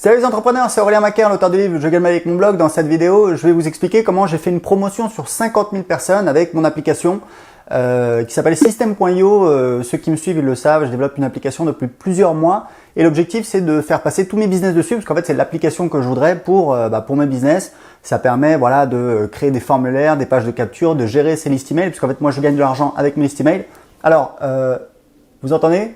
Salut les entrepreneurs, c'est Aurélien Macaire, l'auteur du livre Je gagne ma vie avec mon blog. Dans cette vidéo, je vais vous expliquer comment j'ai fait une promotion sur 50 000 personnes avec mon application qui s'appelle System.io. Ceux qui me suivent, ils le savent, je développe une application depuis plusieurs mois et l'objectif c'est de faire passer tous mes business dessus parce qu'en fait c'est l'application que je voudrais pour mes business. Ça permet de créer des formulaires, des pages de capture, de gérer ses listes email puisqu'en fait moi je gagne de l'argent avec mes listes email. Alors, vous entendez ?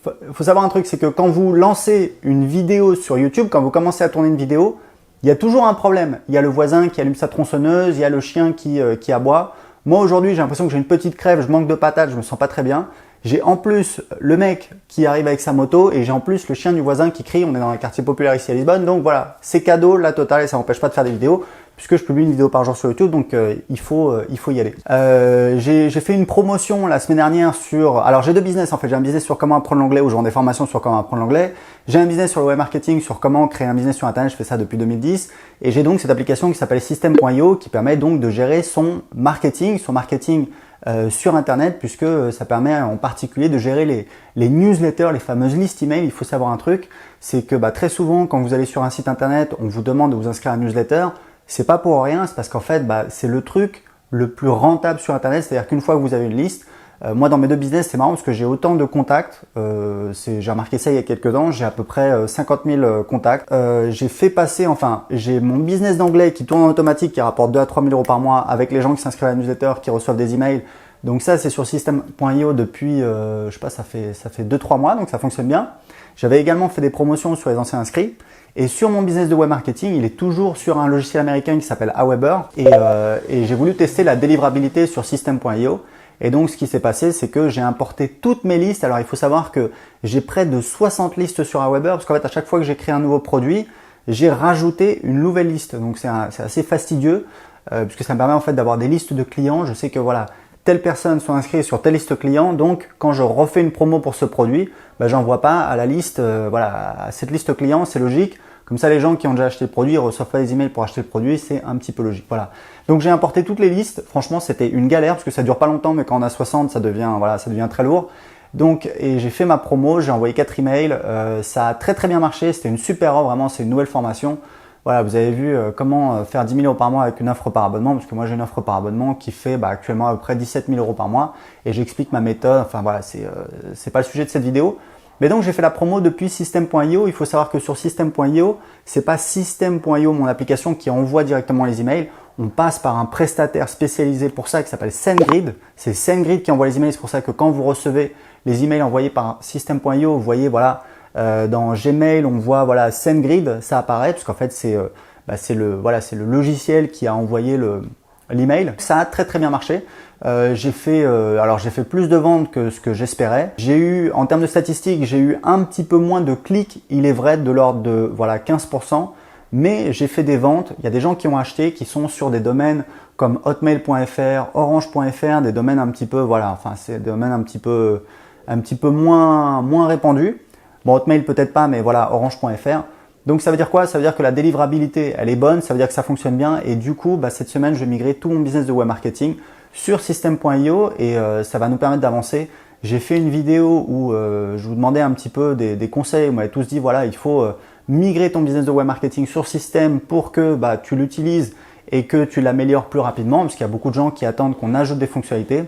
Il faut savoir un truc, c'est que quand vous lancez une vidéo sur YouTube, quand vous commencez à tourner une vidéo, il y a toujours un problème. Il y a le voisin qui allume sa tronçonneuse, il y a le chien qui aboie. Moi aujourd'hui, j'ai l'impression que j'ai une petite crève, je manque de patates, je me sens pas très bien. J'ai en plus le mec qui arrive avec sa moto et j'ai en plus le chien du voisin qui crie. On est dans un quartier populaire ici à Lisbonne, donc voilà, c'est cadeau, la totale et ça m'empêche pas de faire des vidéos puisque je publie une vidéo par jour sur YouTube, donc il faut y aller. J'ai fait une promotion la semaine dernière sur... Alors j'ai deux business en fait, j'ai un business sur comment apprendre l'anglais où je vends des formations sur comment apprendre l'anglais. J'ai un business sur le web marketing sur comment créer un business sur internet, je fais ça depuis 2010. Et j'ai donc cette application qui s'appelle System.io qui permet donc de gérer son marketing sur internet puisque ça permet en particulier de gérer les newsletters, les fameuses listes email. Il faut savoir un truc, c'est que très souvent quand vous allez sur un site internet, on vous demande de vous inscrire à un newsletter. C'est pas pour rien, c'est parce qu'en fait, c'est le truc le plus rentable sur Internet. C'est-à-dire qu'une fois que vous avez une liste, moi dans mes deux business, c'est marrant parce que j'ai autant de contacts. J'ai remarqué ça il y a quelques temps. J'ai à peu près 50 000 contacts. J'ai fait passer, j'ai mon business d'anglais qui tourne en automatique, qui rapporte 2 à 3 000 euros par mois avec les gens qui s'inscrivent à la newsletter, qui reçoivent des emails. Donc ça, c'est sur System.io depuis, je sais pas, ça fait 2-3 mois, donc ça fonctionne bien. J'avais également fait des promotions sur les anciens inscrits. Et sur mon business de web marketing, il est toujours sur un logiciel américain qui s'appelle Aweber. Et j'ai voulu tester la délivrabilité sur System.io. Et donc, ce qui s'est passé, c'est que j'ai importé toutes mes listes. Alors, il faut savoir que j'ai près de 60 listes sur Aweber parce qu'en fait, à chaque fois que j'ai créé un nouveau produit, j'ai rajouté une nouvelle liste. Donc, c'est assez fastidieux puisque ça me permet en fait d'avoir des listes de clients. Je sais que voilà, telle personne sont inscrites sur telle liste client. Donc, quand je refais une promo pour ce produit, j'envoie pas à la liste, à cette liste client, c'est logique. Comme ça, les gens qui ont déjà acheté le produit, ils reçoivent pas des emails pour acheter le produit, c'est un petit peu logique. Voilà. Donc, j'ai importé toutes les listes. Franchement, c'était une galère parce que ça dure pas longtemps, mais quand on a 60, ça devient très lourd. Donc, et j'ai fait ma promo, j'ai envoyé 4 emails. Ça a très bien marché. C'était une super offre, vraiment, c'est une nouvelle formation. Voilà, vous avez vu comment faire 10 000 euros par mois avec une offre par abonnement, parce que moi j'ai une offre par abonnement qui fait actuellement à peu près 17 000 euros par mois et j'explique ma méthode. Enfin voilà, c'est pas le sujet de cette vidéo. Mais donc j'ai fait la promo depuis System.io. Il faut savoir que sur System.io, c'est pas System.io mon application qui envoie directement les emails. On passe par un prestataire spécialisé pour ça qui s'appelle SendGrid. C'est SendGrid qui envoie les emails. C'est pour ça que quand vous recevez les emails envoyés par System.io, vous voyez dans Gmail, on voit SendGrid, ça apparaît parce qu'en fait c'est le logiciel qui a envoyé l'email. Ça a très bien marché. J'ai fait plus de ventes que ce que j'espérais. En termes de statistiques, j'ai eu un petit peu moins de clics, il est vrai, de l'ordre de 15%, mais j'ai fait des ventes. Il y a des gens qui ont acheté, qui sont sur des domaines comme hotmail.fr, orange.fr, des domaines un petit peu c'est des domaines un petit peu moins répandus. Bon, Hotmail peut-être pas, mais orange.fr. Donc ça veut dire quoi? Ça veut dire que la délivrabilité, elle est bonne, ça veut dire que ça fonctionne bien. Et du coup, cette semaine, je vais migrer tout mon business de web marketing sur System.io et ça va nous permettre d'avancer. J'ai fait une vidéo où je vous demandais un petit peu des conseils. Vous m'avez tous dit, il faut migrer ton business de web marketing sur System pour que tu l'utilises et que tu l'améliores plus rapidement parce qu'il y a beaucoup de gens qui attendent qu'on ajoute des fonctionnalités.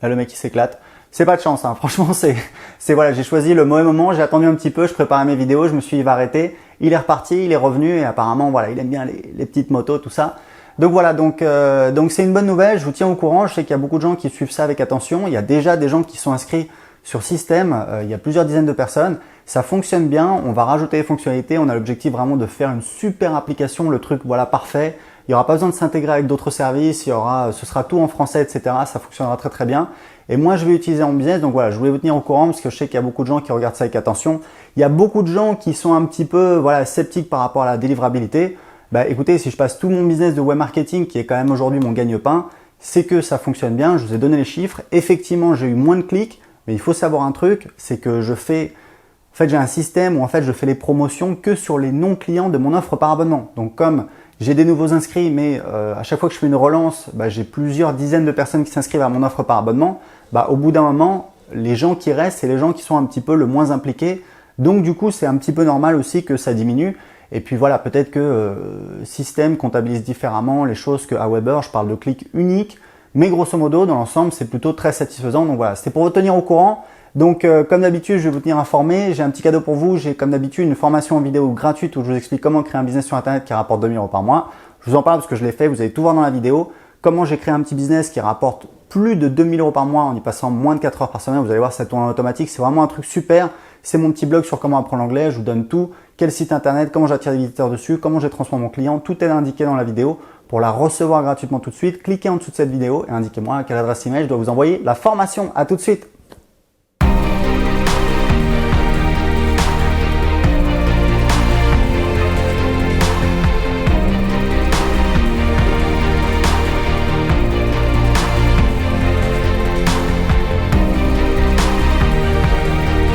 Là, le mec, il s'éclate. C'est pas de chance, hein. Franchement, j'ai choisi le mauvais moment, j'ai attendu un petit peu, je préparais mes vidéos, je me suis dit, il va arrêter. Il est reparti, il est revenu et apparemment, il aime bien les petites motos, tout ça. Donc voilà, donc c'est une bonne nouvelle, je vous tiens au courant. Je sais qu'il y a beaucoup de gens qui suivent ça avec attention. Il y a déjà des gens qui sont inscrits sur System, il y a plusieurs dizaines de personnes. Ça fonctionne bien, on va rajouter des fonctionnalités. On a l'objectif vraiment de faire une super application, le truc parfait. Il n'y aura pas besoin de s'intégrer avec d'autres services, ce sera tout en français, etc. Ça fonctionnera très bien. Et moi, je vais utiliser mon business. Donc voilà, je voulais vous tenir au courant parce que je sais qu'il y a beaucoup de gens qui regardent ça avec attention. Il y a beaucoup de gens qui sont un petit peu sceptiques par rapport à la délivrabilité. Écoutez, si je passe tout mon business de web marketing, qui est quand même aujourd'hui mon gagne-pain, c'est que ça fonctionne bien. Je vous ai donné les chiffres. Effectivement, j'ai eu moins de clics, mais il faut savoir un truc, c'est que j'ai un système où je fais les promotions que sur les non-clients de mon offre par abonnement. Donc comme j'ai des nouveaux inscrits, mais à chaque fois que je fais une relance, j'ai plusieurs dizaines de personnes qui s'inscrivent à mon offre par abonnement. Au bout d'un moment, les gens qui restent, c'est les gens qui sont un petit peu le moins impliqués Donc du coup, c'est un petit peu normal aussi que ça diminue. Et puis voilà, peut-être que Système comptabilise différemment les choses que Aweber. Je parle de clics uniques, mais grosso modo, dans l'ensemble, c'est plutôt très satisfaisant. Donc voilà, c'était pour vous tenir au courant. Donc comme d'habitude, je vais vous tenir informé. J'ai un petit cadeau pour vous. J'ai comme d'habitude une formation en vidéo gratuite où je vous explique comment créer un business sur Internet qui rapporte 2000 € par mois. Je vous en parle parce que je l'ai fait, vous allez tout voir dans la vidéo. Comment j'ai créé un petit business qui rapporte plus de 2000 € par mois en y passant moins de 4 heures par semaine. Vous allez voir, ça tourne en automatique. C'est vraiment un truc super. C'est mon petit blog sur comment apprendre l'anglais. Je vous donne tout. Quel site internet, comment j'attire des visiteurs dessus, comment je transforme mon client. Tout est indiqué dans la vidéo. Pour la recevoir gratuitement tout de suite, cliquez en dessous de cette vidéo et indiquez-moi à quelle adresse email je dois vous envoyer la formation. À tout de suite.